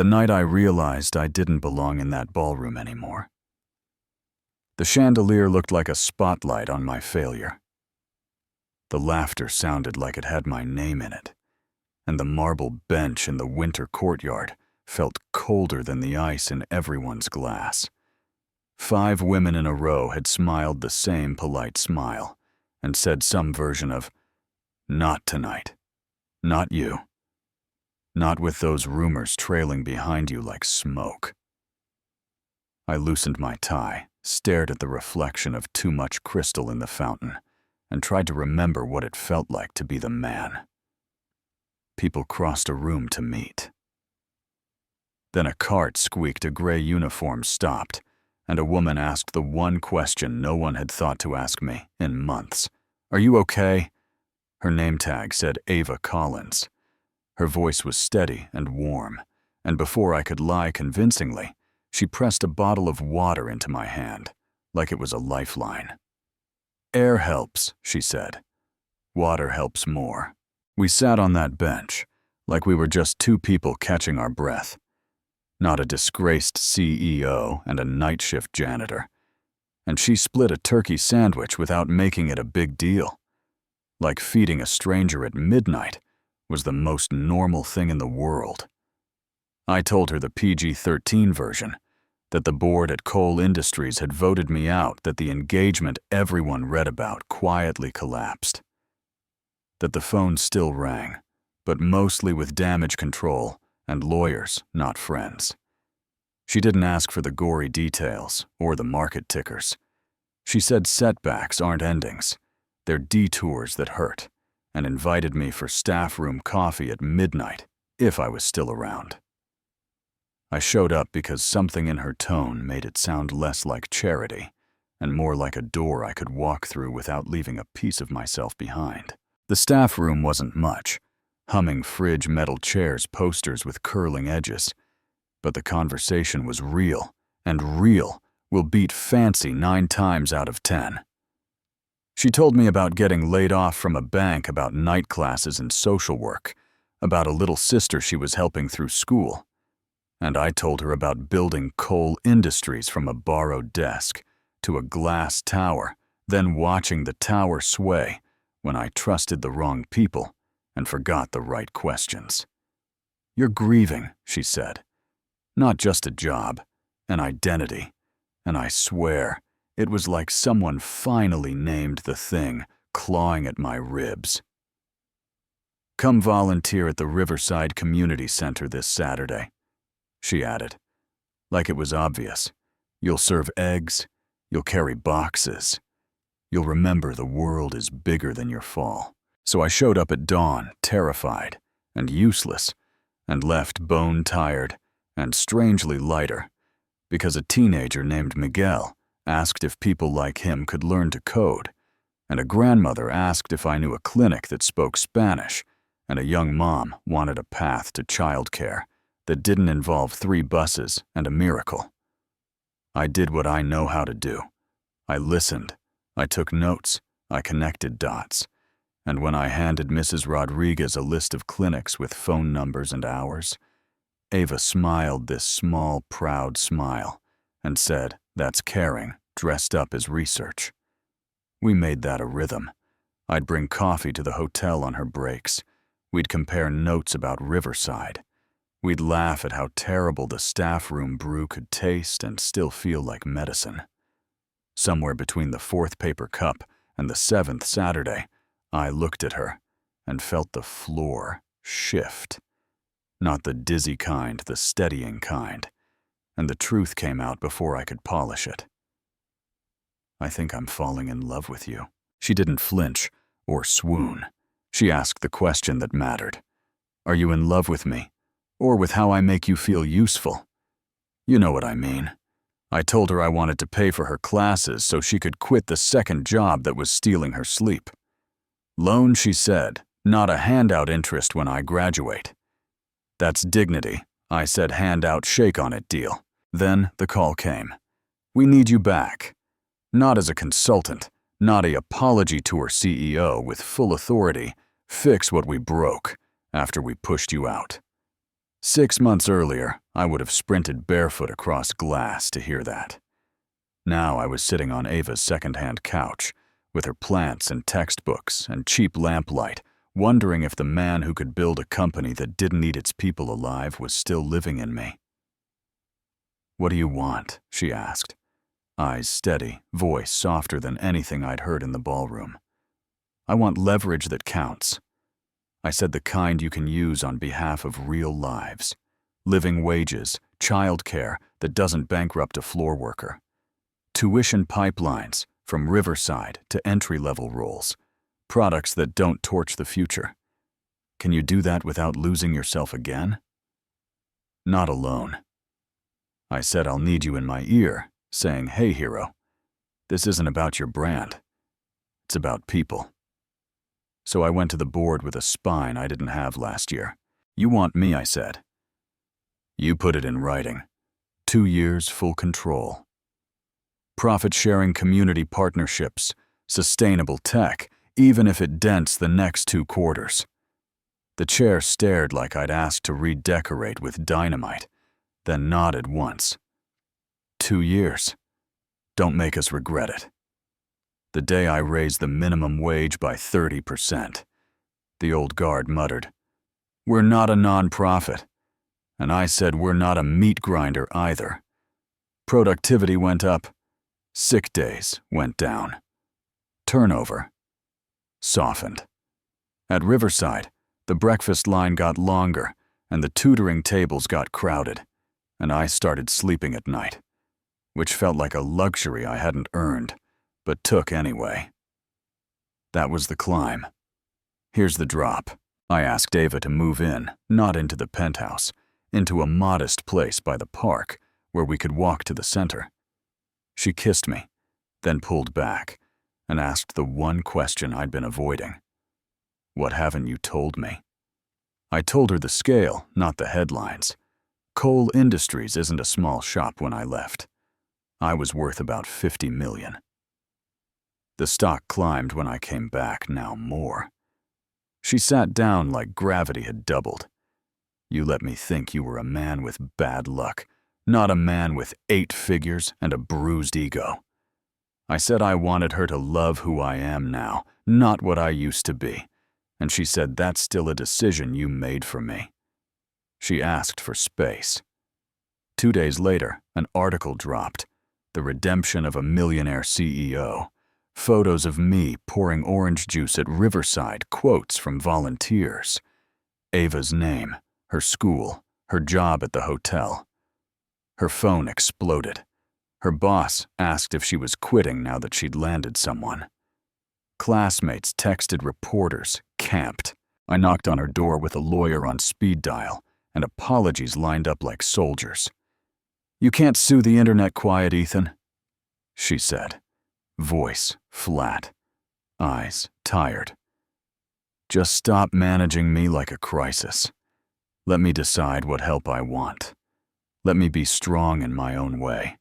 The night I realized I didn't belong in that ballroom anymore. The chandelier looked like a spotlight on my failure. The laughter sounded like it had my name in it, and the marble bench in the winter courtyard felt colder than the ice in everyone's glass. 5 women in a row had smiled the same polite smile and said some version of, "Not tonight. Not you. Not with those rumors trailing behind you like smoke." I loosened my tie, stared at the reflection of too much crystal in the fountain, and tried to remember what it felt like to be the man. People crossed a room to meet. Then a cart squeaked, a gray uniform stopped, and a woman asked the one question no one had thought to ask me in months. "Are you okay?" Her name tag said Ava Collins. Her voice was steady and warm, and before I could lie convincingly, she pressed a bottle of water into my hand, like it was a lifeline. "Air helps," she said. "Water helps more." We sat on that bench, like we were just 2 people catching our breath. Not a disgraced CEO and a night shift janitor. And she split a turkey sandwich without making it a big deal. Like feeding a stranger at midnight was the most normal thing in the world. I told her the PG-13 version, that the board at Coal Industries had voted me out, that the engagement everyone read about quietly collapsed. That the phone still rang, but mostly with damage control and lawyers, not friends. She didn't ask for the gory details or the market tickers. She said setbacks aren't endings, they're detours that hurt, and invited me for staff room coffee at midnight if I was still around. I showed up because something in her tone made it sound less like charity and more like a door I could walk through without leaving a piece of myself behind. The staff room wasn't much, humming fridge metal chairs, posters with curling edges. But the conversation was real, and real will beat fancy 9 times out of 10. She told me about getting laid off from a bank, about night classes and social work, about a little sister she was helping through school. And I told her about building Coal Industries from a borrowed desk to a glass tower, then watching the tower sway when I trusted the wrong people and forgot the right questions. "You're grieving," she said. "Not just a job, an identity." And I swear, it was like someone finally named the thing clawing at my ribs. "Come volunteer at the Riverside Community Center this Saturday," she added, like it was obvious. "You'll serve eggs, you'll carry boxes. You'll remember the world is bigger than your fall." So I showed up at dawn, terrified and useless, and left bone-tired and strangely lighter, because a teenager named Miguel asked if people like him could learn to code, and a grandmother asked if I knew a clinic that spoke Spanish, and a young mom wanted a path to childcare that didn't involve 3 buses and a miracle. I did what I know how to do. I listened, I took notes, I connected dots. And when I handed Mrs. Rodriguez a list of clinics with phone numbers and hours, Ava smiled this small, proud smile and said, "That's caring, dressed up as research." We made that a rhythm. I'd bring coffee to the hotel on her breaks. We'd compare notes about Riverside. We'd laugh at how terrible the staff room brew could taste and still feel like medicine. Somewhere between the 4th paper cup and the 7th Saturday, I looked at her and felt the floor shift. Not the dizzy kind, the steadying kind. And the truth came out before I could polish it. "I think I'm falling in love with you." She didn't flinch or swoon. She asked the question that mattered. "Are you in love with me, or with how I make you feel useful?" You know what I mean. I told her I wanted to pay for her classes so she could quit the second job that was stealing her sleep. "Loan," she said, "not a handout interest when I graduate." "That's dignity," I said, "handout, shake on it deal." Then the call came. "We need you back." Not as a consultant, not a apology tour CEO with full authority, fix what we broke after we pushed you out. 6 months earlier, I would have sprinted barefoot across glass to hear that. Now I was sitting on Ava's second-hand couch, with her plants and textbooks and cheap lamplight, wondering if the man who could build a company that didn't eat its people alive was still living in me. "What do you want?" she asked, eyes steady, voice softer than anything I'd heard in the ballroom. "I want leverage that counts." I said the kind you can use on behalf of real lives. Living wages, childcare that doesn't bankrupt a floor worker. Tuition pipelines from Riverside to entry-level roles. Products that don't torch the future. Can you do that without losing yourself again? Not alone. I said I'll need you in my ear, saying, "Hey, hero, this isn't about your brand. It's about people." So I went to the board with a spine I didn't have last year. "You want me," I said. "You put it in writing. 2 years full control. Profit-sharing community partnerships, sustainable tech, even if it dents the next 2 quarters. The chair stared like I'd asked to redecorate with dynamite, then nodded once. 2 years. Don't make us regret it. The day I raised the minimum wage by 30%. The old guard muttered, "We're not a non-profit." And I said we're not a meat grinder either. Productivity went up. Sick days went down. Turnover softened. At Riverside, the breakfast line got longer and the tutoring tables got crowded, and I started sleeping at night, which felt like a luxury I hadn't earned, but took anyway. That was the climb. Here's the drop. I asked Ava to move in, not into the penthouse, into a modest place by the park where we could walk to the center. She kissed me, then pulled back and asked the one question I'd been avoiding. "What haven't you told me?" I told her the scale, not the headlines. Cole Industries isn't a small shop when I left. I was worth about 50 million. The stock climbed when I came back, now more. She sat down like gravity had doubled. "You let me think you were a man with bad luck, not a man with 8 figures and a bruised ego." I said I wanted her to love who I am now, not what I used to be. And she said that's still a decision you made for me. She asked for space. 2 days later, an article dropped. The redemption of a millionaire CEO. Photos of me pouring orange juice at Riverside, quotes from volunteers. Ava's name, her school, her job at the hotel. Her phone exploded. Her boss asked if she was quitting now that she'd landed someone. Classmates texted reporters, camped. I knocked on her door with a lawyer on speed dial, and apologies lined up like soldiers. "You can't sue the internet quiet, Ethan," she said. Voice flat, eyes tired. "Just stop managing me like a crisis. Let me decide what help I want. Let me be strong in my own way.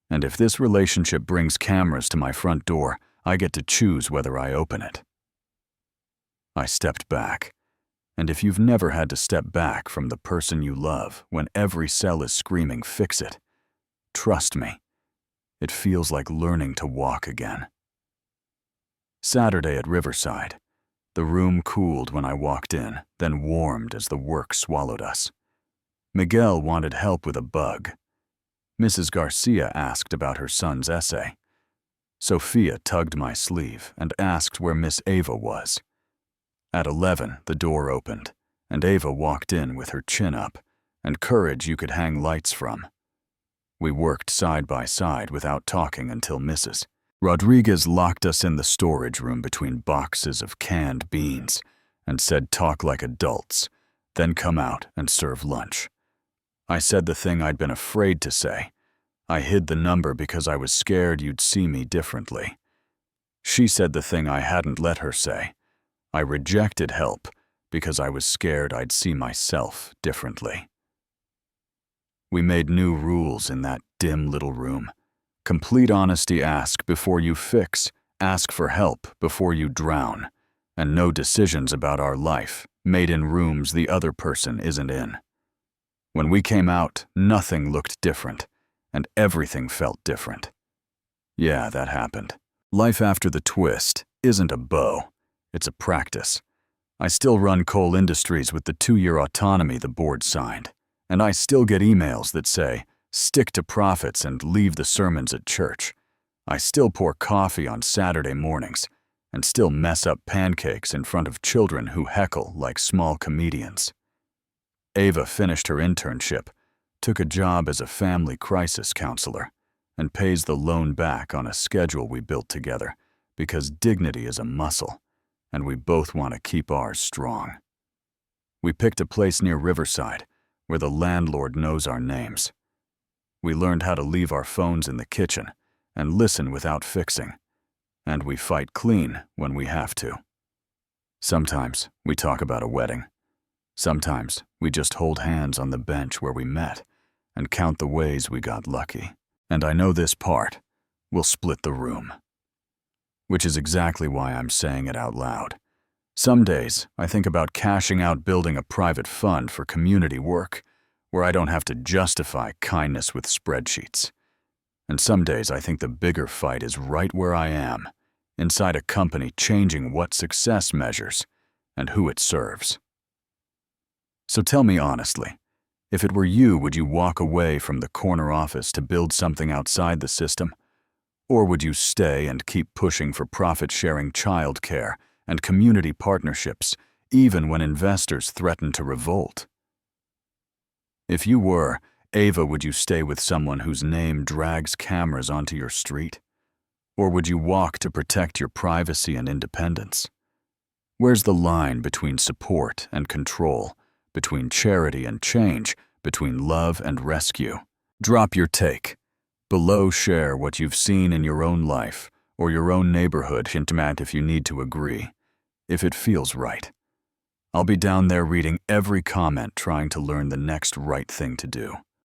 And if this relationship brings cameras to my front door, I get to choose whether I open it." I stepped back. And if you've never had to step back from the person you love when every cell is screaming, "Fix it," trust me, it feels like learning to walk again. Saturday at Riverside. The room cooled when I walked in, then warmed as the work swallowed us. Miguel wanted help with a bug. Mrs. Garcia asked about her son's essay. Sophia tugged my sleeve and asked where Miss Ava was. At 11, the door opened, and Ava walked in with her chin up and courage you could hang lights from. We worked side by side without talking until Mrs. Rodriguez locked us in the storage room between boxes of canned beans and said talk like adults, then come out and serve lunch. I said the thing I'd been afraid to say. I hid the number because I was scared you'd see me differently. She said the thing I hadn't let her say. I rejected help because I was scared I'd see myself differently. We made new rules in that dim little room. Complete honesty, ask before you fix, ask for help before you drown, and no decisions about our life made in rooms the other person isn't in. When we came out, nothing looked different, and everything felt different. Yeah, that happened. Life after the twist isn't a bow, it's a practice. I still run Coal Industries with the 2-year autonomy the board signed, and I still get emails that say, stick to profits and leave the sermons at church. I still pour coffee on Saturday mornings, and still mess up pancakes in front of children who heckle like small comedians. Ava finished her internship, took a job as a family crisis counselor, and pays the loan back on a schedule we built together because dignity is a muscle, and we both want to keep ours strong. We picked a place near Riverside where the landlord knows our names. We learned how to leave our phones in the kitchen and listen without fixing, and we fight clean when we have to. Sometimes we talk about a wedding. Sometimes we just hold hands on the bench where we met and count the ways we got lucky. And I know this part will split the room. Which is exactly why I'm saying it out loud. Some days I think about cashing out building a private fund for community work where I don't have to justify kindness with spreadsheets. And some days I think the bigger fight is right where I am, inside a company changing what success measures and who it serves. So tell me honestly, if it were you, would you walk away from the corner office to build something outside the system? Or would you stay and keep pushing for profit-sharing childcare and community partnerships, even when investors threaten to revolt? If you were, Ava, would you stay with someone whose name drags cameras onto your street? Or would you walk to protect your privacy and independence? Where's the line between support and control, between charity and change, between love and rescue? Drop your take. Below, share what you've seen in your own life or your own neighborhood. Intimate if you need to agree, if it feels right. I'll be down there reading every comment, trying to learn the next right thing to do.